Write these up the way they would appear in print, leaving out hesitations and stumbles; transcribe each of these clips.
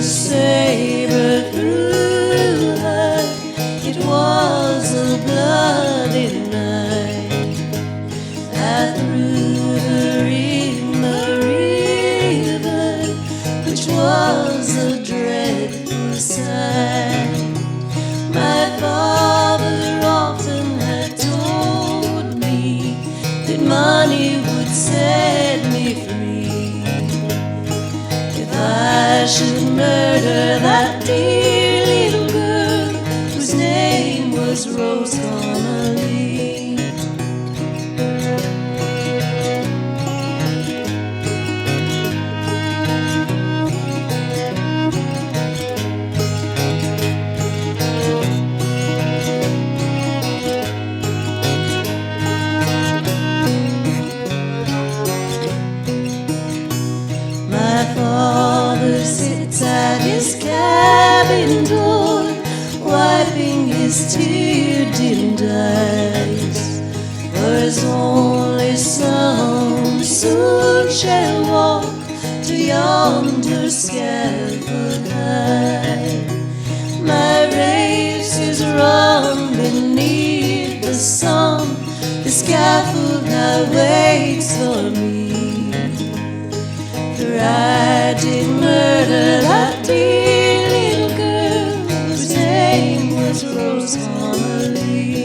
a saber through her. It was a bloody night. I threw her in the river, which was a dreadful sight. My father often had told me that money would set me free. If I should murder that dear little girl whose name was Rose Connolly. My father sits at his cabin door, wiping his tear-dimmed eyes. For his only son soon shall walk to yonder scaffold high. My race is run beneath the sun, the scaffold now waits for me. For I did murder that dear little girl whose name was Rose Connolly.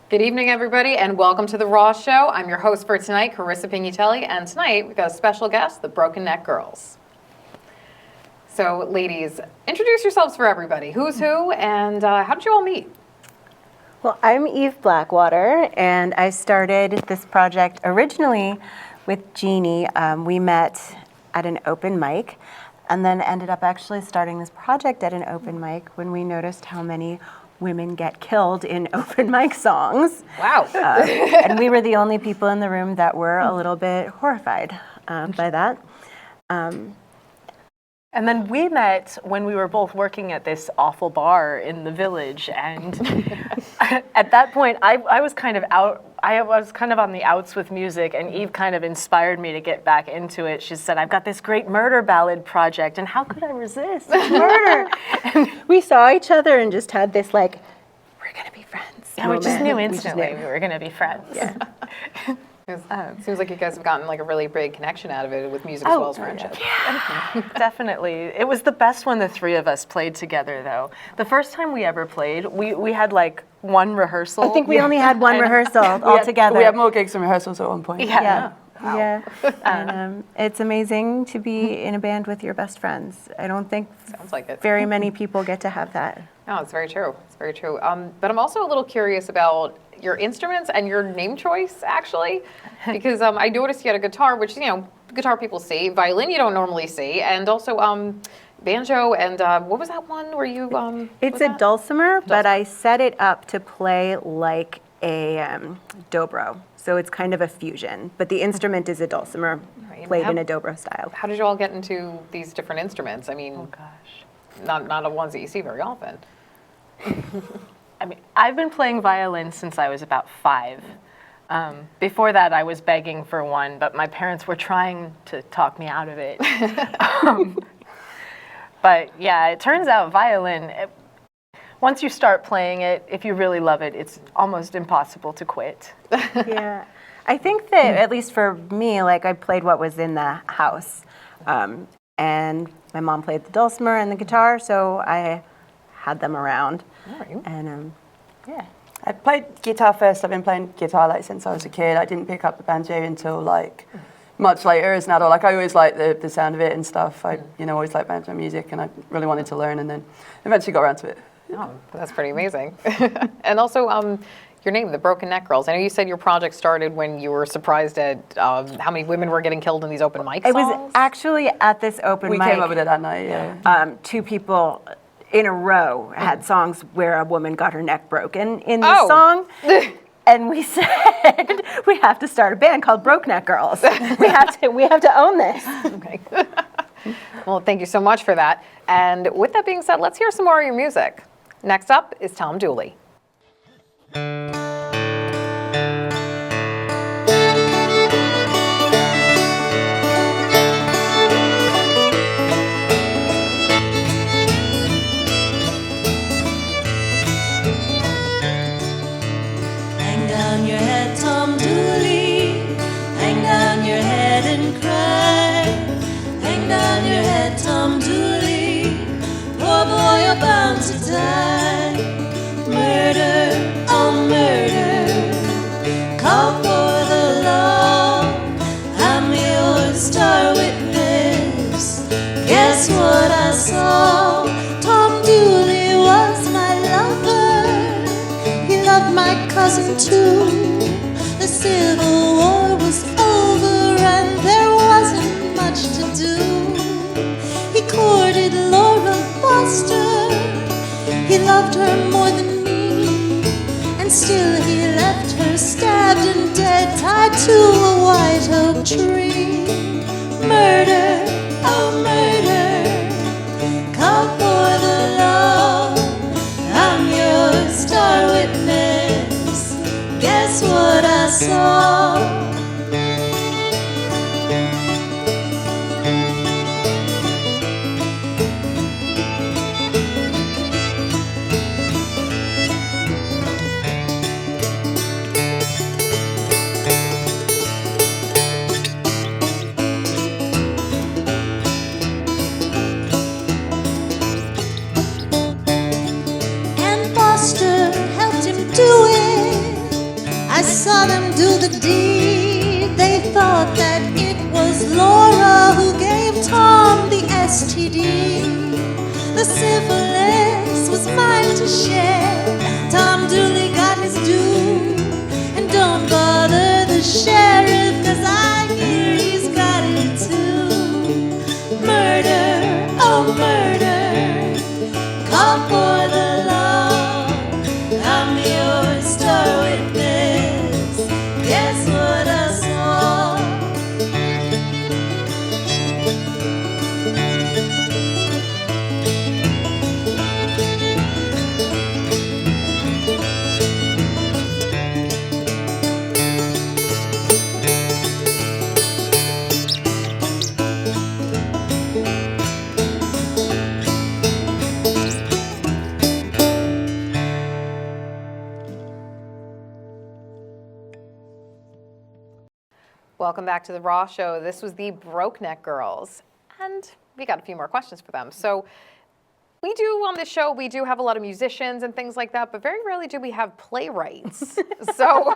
Good evening, everybody, and welcome to The Raw Show. I'm your host for tonight, Carissa Pignatelli, and tonight we've got a special guest, the Brokeneck Girls. So, ladies, introduce yourselves for everybody. Who's who, and how did you all meet? Well, I'm Eve Blackwater, and I started this project originally with Jeannie. We met at an open mic, and then ended up actually starting this project at an open mic when we noticed how many women get killed in open mic songs. Wow. And we were the only people in the room that were a little bit horrified by that. And then we met when we were both working at this awful bar in the village, and at that point, I was kind of out. I was kind of on the outs with music, and Eve kind of inspired me to get back into it. She said, "I've got this great murder ballad project," and how could I resist? It's murder. And we saw each other and just had this like, we're gonna be friends. And we just knew moment. instantly we were going to be friends. Yeah. It seems like you guys have gotten like a really big connection out of it with music as well as friendship. Yeah, definitely. It was the best when the three of us played together, though. The first time we ever played, we had like one rehearsal. I think we only had one rehearsal altogether. We had more gigs and rehearsals at one point. Yeah. Wow. Yeah, and it's amazing to be in a band with your best friends. I don't think Sounds like it. very many people get to have that. No, it's very true. It's very true. But I'm also a little curious about your instruments and your name choice, actually, because I noticed you had a guitar, which, you know, guitar people see. Violin you don't normally see. And also banjo and what was that one where you... It's a dulcimer, but I set it up to play like a dobro. So it's kind of a fusion. But the instrument is a dulcimer, played in a dobro style. How did you all get into these different instruments? I mean, Oh, gosh. not the ones that you see very often. I mean, I've been playing violin since I was about 5. Before that, I was begging for one, but my parents were trying to talk me out of it. But yeah, it turns out violin, once you start playing it, if you really love it, it's almost impossible to quit. Yeah. I think that, at least for me, like I played what was in the house. And my mom played the dulcimer and the guitar, so I had them around. Right. And yeah. I played guitar first. I've been playing guitar like since I was a kid. I didn't pick up the banjo until like much later as an adult. Like I always liked the sound of it and stuff. I always liked banjo music, and I really wanted to learn, and then eventually got around to it. Oh, that's pretty amazing. And also, your name, the Brokeneck Girls. I know you said your project started when you were surprised at how many women were getting killed in these open mic songs. It was actually at this open We mic. came up with it that night, yeah. 2 people in a row had songs where a woman got her neck broken in the song. And we said, we have to start a band called Brokeneck Girls. We have to own this. Okay. Well, thank you so much for that. And with that being said, let's hear some more of your music. Next up is Tom Dooley. Hang down your head, Tom Dooley. Hang down your head and cry. Hang down your head, Tom Dooley. Poor boy, you're bound to die. Murder, oh murder. Call for the law. I'm your star witness. Guess what I saw? Tom Dooley was my lover. He loved my cousin too. The Civil War was over and there wasn't much to do. He courted Laura Foster. He loved her more than me, and still he left her stabbed and dead, tied to a white oak tree. Murder, oh murder. Call for the law. I'm your star witness. Guess what I saw? And Foster helped him do it. I saw them do the deed. They thought that it was Laura who gave Tom the STD. The syphilis was mine to share. Tom Dooley got his due. And don't bother the sheriff, 'cause I hear he's got it too. Murder, oh murder. Call for the law. I'm your star witness. Guess what I saw? Welcome back to the Raw Show. This was the Brokeneck Girls, and we got a few more questions for them. So we do on this show, we do have a lot of musicians and things like that, but very rarely do we have playwrights. so,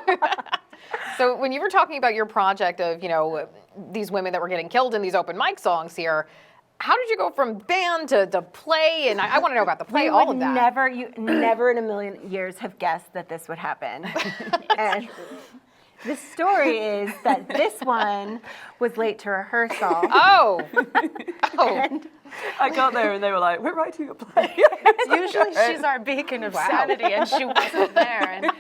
so when you were talking about your project of, you know, these women that were getting killed in these open mic songs here, how did you go from band to play? And I want to know about the play, You all would of that. never in a million years have guessed that this would happen. And the story is that this one was late to rehearsal. Oh. Oh. And I got there and they were like, "We're writing a play." Usually she's our beacon of sanity, and she wasn't there. And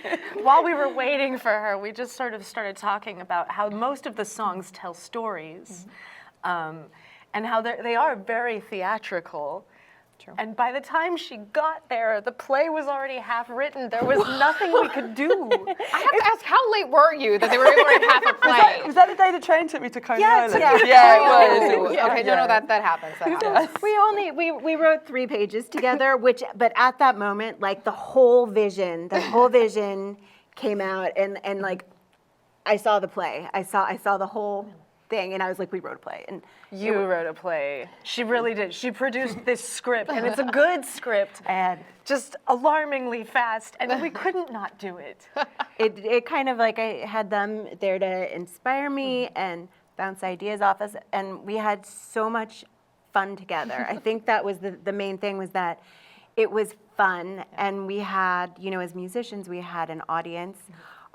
while we were waiting for her, we just sort of started talking about how most of the songs tell stories, and how they are very theatrical. True. And by the time she got there, the play was already half written. There was nothing we could do. I have to ask, how late were you that they were able to have a play? Was that the day the train took me to Coney Yeah, it Island? took you to Yeah, Oh, it was. okay, no, that happens. That happens. we wrote 3 pages together, but at that moment, like the whole vision came out, and like I saw the play. I saw the whole thing, and I was like, we wrote a play. And You wrote a play. She really did. She produced this script, and it's a good script. And Just alarmingly fast, and we couldn't not do it. it kind of like I had them there to inspire me and bounce ideas off us, and we had so much fun together. I think that was the main thing, was that it was fun, and we had, you know, as musicians, we had an audience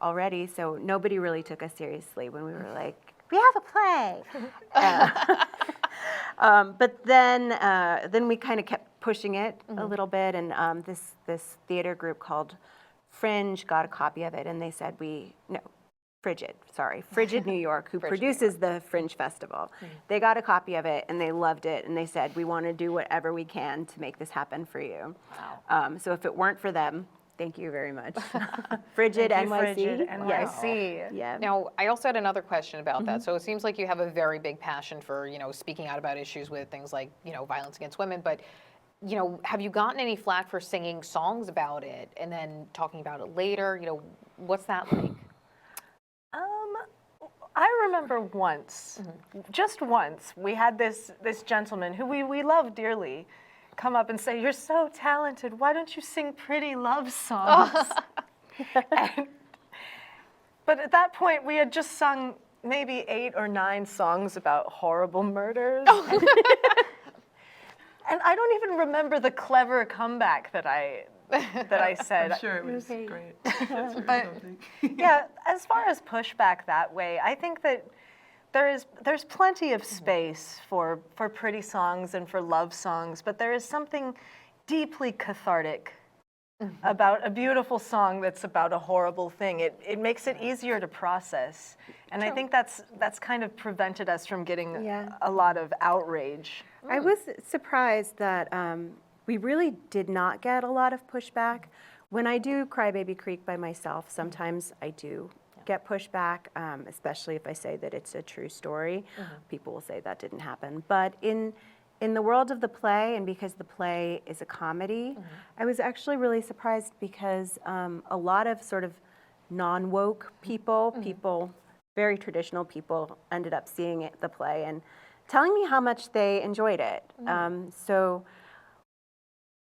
already, so nobody really took us seriously when we were like, we have a play. But then we kind of kept pushing it a little bit, and this theater group called Fringe got a copy of it, and they said, Frigid New York, who produces the Fringe Festival. They got a copy of it and they loved it, and they said, we want to do whatever we can to make this happen for you. Wow. So if it weren't for them, thank you very much. Frigid NYC. Frigid Yes. NYC. Yeah. Now, I also had another question about that. So it seems like you have a very big passion for, speaking out about issues with things like, violence against women. But, have you gotten any flack for singing songs about it and then talking about it later? What's that like? I remember once, just once, we had this gentleman who we love dearly come up and say, "You're so talented. Why don't you sing pretty love songs?" But at that point, we had just sung maybe 8 or 9 songs about horrible murders. And I don't even remember the clever comeback that I said. I'm sure it was great. But yeah, as far as pushback that way, I think that there's plenty of space for pretty songs and for love songs, but there is something deeply cathartic about a beautiful song that's about a horrible thing. It makes it easier to process, and I think that's kind of prevented us from getting a lot of outrage. I was surprised that we really did not get a lot of pushback. When I do Crybaby Creek by myself, sometimes I do get pushback, especially if I say that it's a true story. People will say that didn't happen. But in the world of the play, and because the play is a comedy, I was actually really surprised because a lot of sort of non-woke people, very traditional people, ended up seeing the play and telling me how much they enjoyed it. So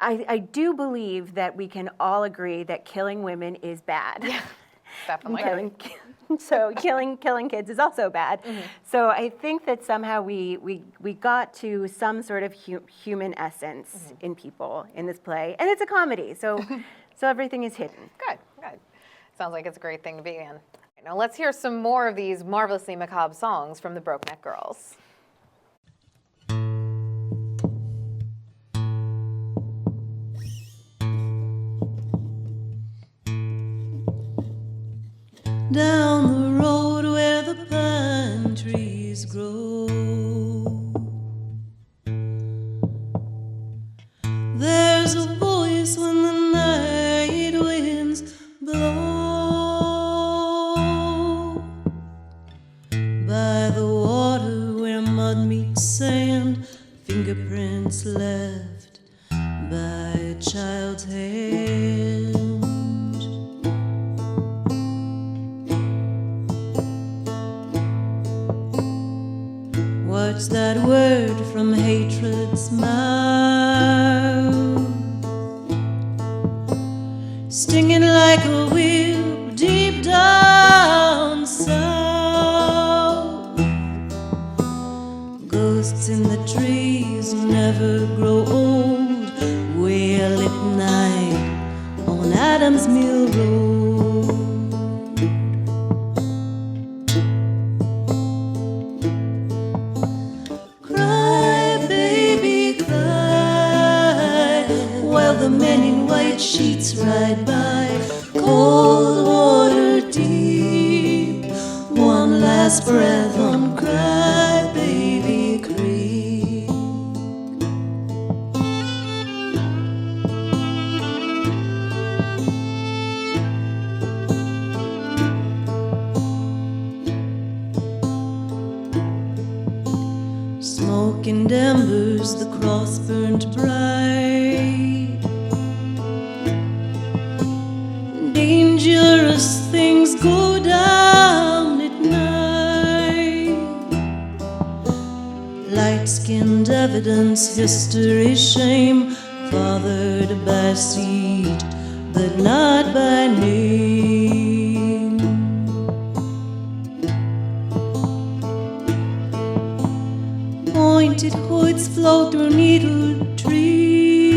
I do believe that we can all agree that killing women is bad. Yeah, definitely. Killing kids is also bad. So I think that somehow we got to some sort of human essence in people in this play, and it's a comedy, so everything is hidden. Good. Sounds like it's a great thing to be in. Now let's hear some more of these marvelously macabre songs from the Brokeneck Girls. Down the road where the pine trees grow, there's a voice when the night winds blow. By the water where mud meets sand, fingerprints left by a child's hand. What's that word from hatred's mouth? Stinging like a whip deep down south. Ghosts in the trees never grow old, wail at night on Adam's Mill Road. The men in white sheets ride by, cold water deep, one last breath on Crybaby Creek. Smoke and embers, the cross burnt bright. Dangerous things go down at night. Light-skinned evidence, history, shame, fathered by seed, but not by name. Pointed hoods float through needled trees.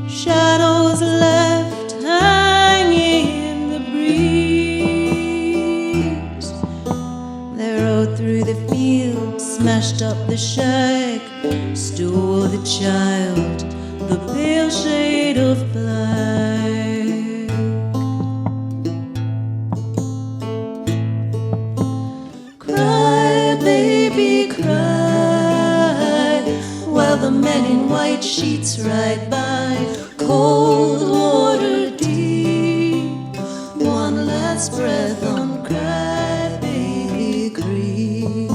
Shadows left hanging in the breeze. They rode through the field, smashed up the shack, stole the child, the pale shade of black. lying in white sheets right by cold water deep. One last breath on Crybaby Creek.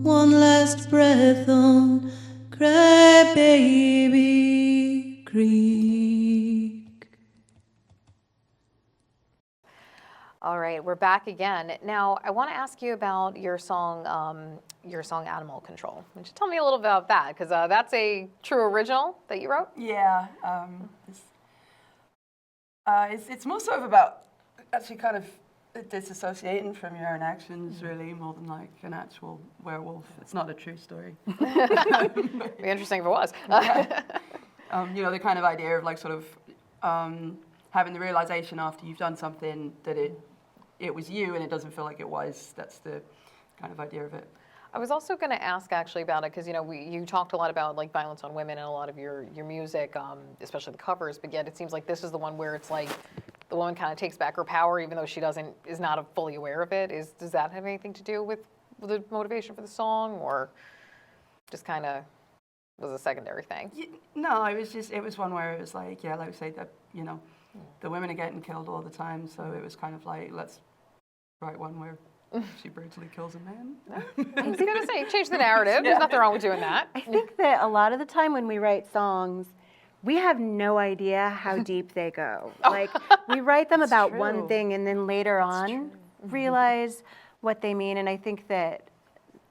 One last breath on Crybaby Creek. All right, we're back again. Now, I want to ask you about your song "Animal Control." Would you tell me a little bit about that? Because that's a true original that you wrote. Yeah, it's more sort of about actually kind of disassociating from your own actions, really, more than like an actual werewolf. It's not a true story. It'd be interesting if it was. You know, the kind of idea of like sort of having the realization after you've done something that it was you and it doesn't feel like it was. That's the kind of idea of it. I was also going to ask actually about it because you talked a lot about like violence on women in a lot of your music, especially the covers. But yet it seems like this is the one where it's like the woman kind of takes back her power, even though she is not fully aware of it. Does that have anything to do with the motivation for the song, or just kind of was a secondary thing? No, it was one where it was like, yeah, like we say that, you know, the women are getting killed all the time, so it was kind of like, let's write one where she brutally kills a man. I was going to say, change the narrative. There's nothing wrong with doing that. I think that a lot of the time when we write songs, we have no idea how deep they go. Like, we write them about one thing and then later on realize what they mean. And I think that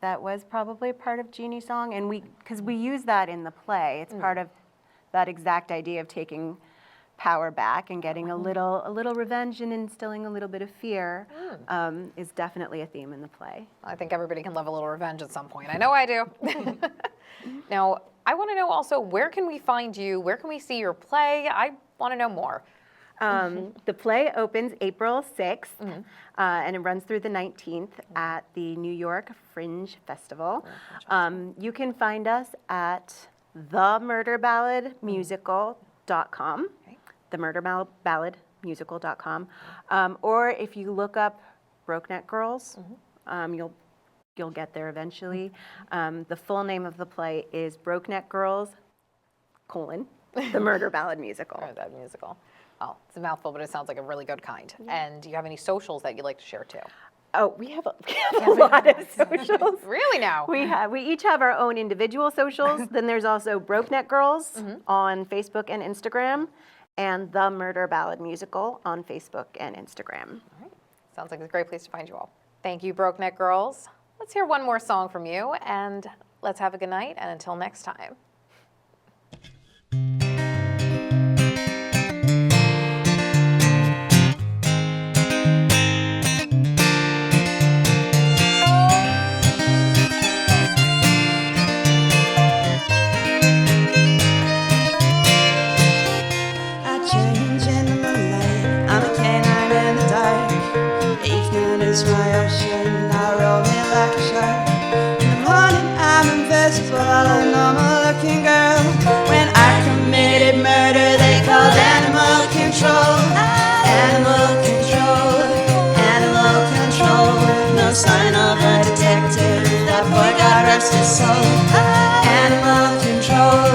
was probably part of Jeannie's song. And because we use that in the play. It's part of that exact idea of taking power back and getting a little revenge and instilling a little bit of fear is definitely a theme in the play. I think everybody can love a little revenge at some point. I know I do. Now, I want to know also, where can we find you? Where can we see your play? I want to know more. The play opens April 6th, and it runs through the 19th at the New York Fringe Festival. You can find us at themurderballadmusical.com, themurderballadmusical.com, or if you look up Brokeneck Girls, you'll get there eventually. The full name of the play is Brokeneck Girls, the Murder Ballad Musical. That musical. Oh, it's a mouthful, but it sounds like a really good kind. And do you have any socials that you'd like to share too? Oh, we have a lot of socials. Really now? We each have our own individual socials. Then there's also Brokeneck Girls on Facebook and Instagram, and The Murder Ballad Musical on Facebook and Instagram. All right. Sounds like a great place to find you all. Thank you, Brokeneck Girls. Let's hear one more song from you, and let's have a good night, and until next time. Is my ocean, I roll me like a shark. In the morning I'm invisible, a normal looking girl. When I committed murder, they called animal control. Animal control, animal control. No sign of a detective, that boy got rusted soul. Animal control,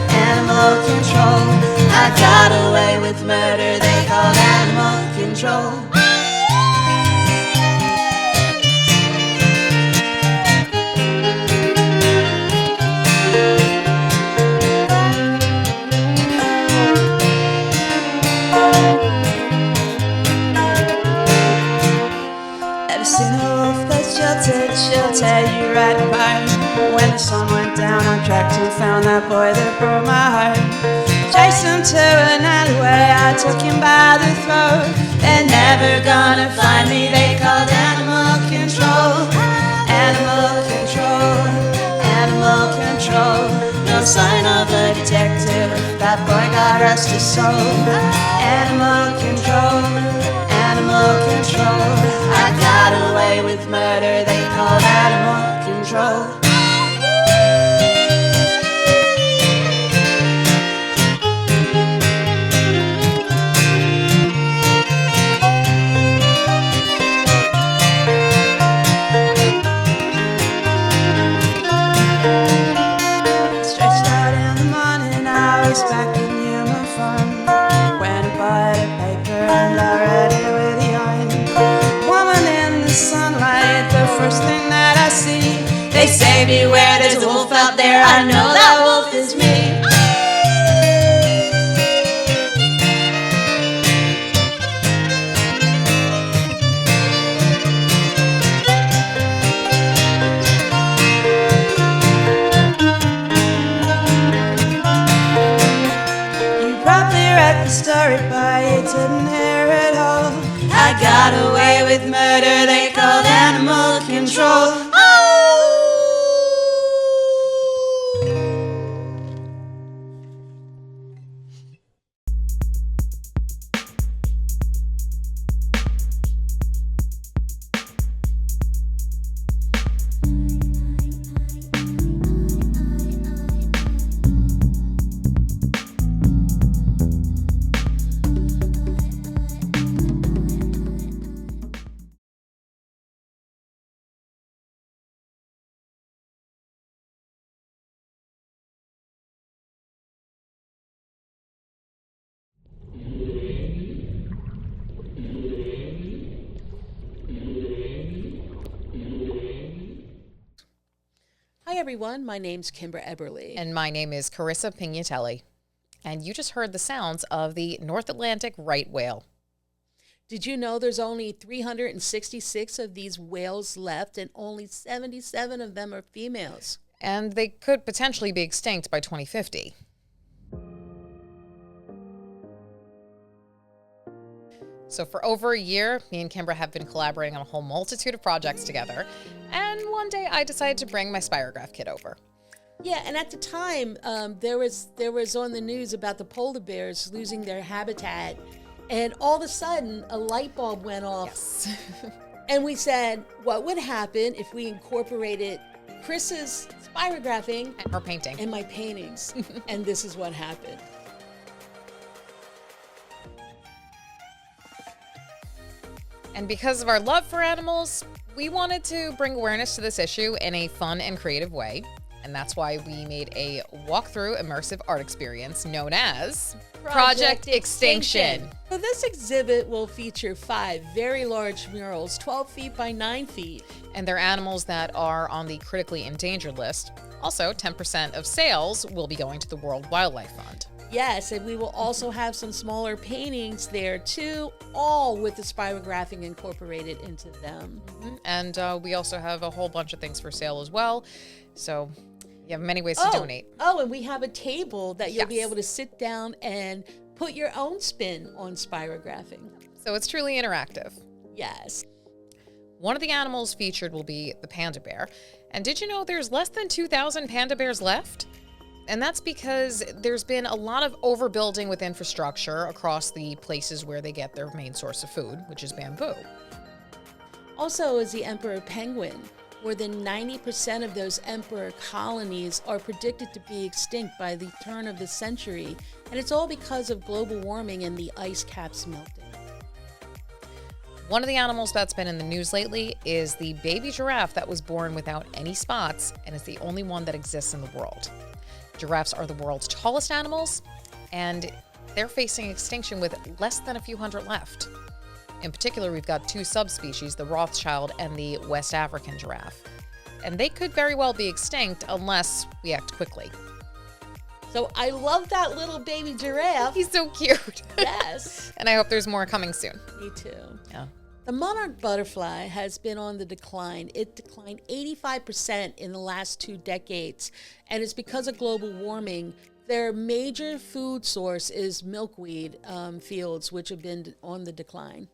animal control. I got away with murder, they called animal control. She'll tear you right apart. When the sun went down, I tracked and found that boy that broke my heart. Chased him to an alleyway, I took him by the throat. They're never gonna find me, they called animal control. Animal control, animal control. No sign of a detective, that boy got rusted soul. Animal control, animal control. I got away with murder, they called animal control. first thing that I see. They say beware, there's a wolf out there. I know that wolf is me. Story, but you didn't hear it all. I got away with murder, they called animal control. Hi everyone, my name's Kimber Eberly. And my name is Carissa Pignatelli. And you just heard the sounds of the North Atlantic right whale. Did you know there's only 366 of these whales left and only 77 of them are females? And they could potentially be extinct by 2050. So for over a year, me and Kimbra have been collaborating on a whole multitude of projects together. And one day I decided to bring my Spirograph kit over. Yeah, and at the time, there was on the news about the polar bears losing their habitat. And all of a sudden, a light bulb went off. Yes. And we said, what would happen if we incorporated Chris's spirographing And her painting. and my paintings? And this is what happened. And because of our love for animals, we wanted to bring awareness to this issue in a fun and creative way. And that's why we made a walkthrough immersive art experience known as Project Extinction. So this exhibit will feature 5 very large murals, 12 feet by 9 feet. And they're animals that are on the critically endangered list. Also, 10% of sales will be going to the World Wildlife Fund. Yes, and we will also have some smaller paintings there too, all with the spirographing incorporated into them. And we also have a whole bunch of things for sale as well. So you have many ways to donate. Oh, and we have a table that you'll be Yes. able to sit down and put your own spin on spirographing. So it's truly interactive. Yes. One of the animals featured will be the panda bear. And did you know there's less than 2,000 panda bears left? And that's because there's been a lot of overbuilding with infrastructure across the places where they get their main source of food, which is bamboo. Also is the emperor penguin. More than 90% of those emperor colonies are predicted to be extinct by the turn of the century, and it's all because of global warming and the ice caps melting. One of the animals that's been in the news lately is the baby giraffe that was born without any spots and is the only one that exists in the world. Giraffes are the world's tallest animals, and they're facing extinction with less than a few hundred left. In particular, we've got 2 subspecies, the Rothschild and the West African giraffe. And they could very well be extinct unless we act quickly. So I love that little baby giraffe. He's so cute. Yes. And I hope there's more coming soon. Me too. Yeah. The monarch butterfly has been on the decline. It declined 85% in the last 2 decades, and it's because of global warming. Their major food source is milkweed fields, which have been on the decline.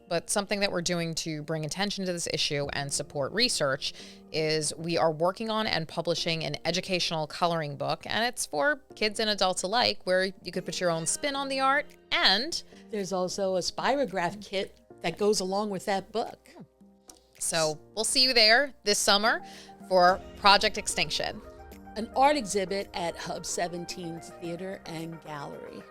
But something that we're doing to bring attention to this issue and support research is we are working on and publishing an educational coloring book, and it's for kids and adults alike, where you could put your own spin on the art, and There's also a spirograph kit that goes along with that book. so we'll see you there this summer for Project Extinction. An art exhibit at Hub 17's Theater and Gallery.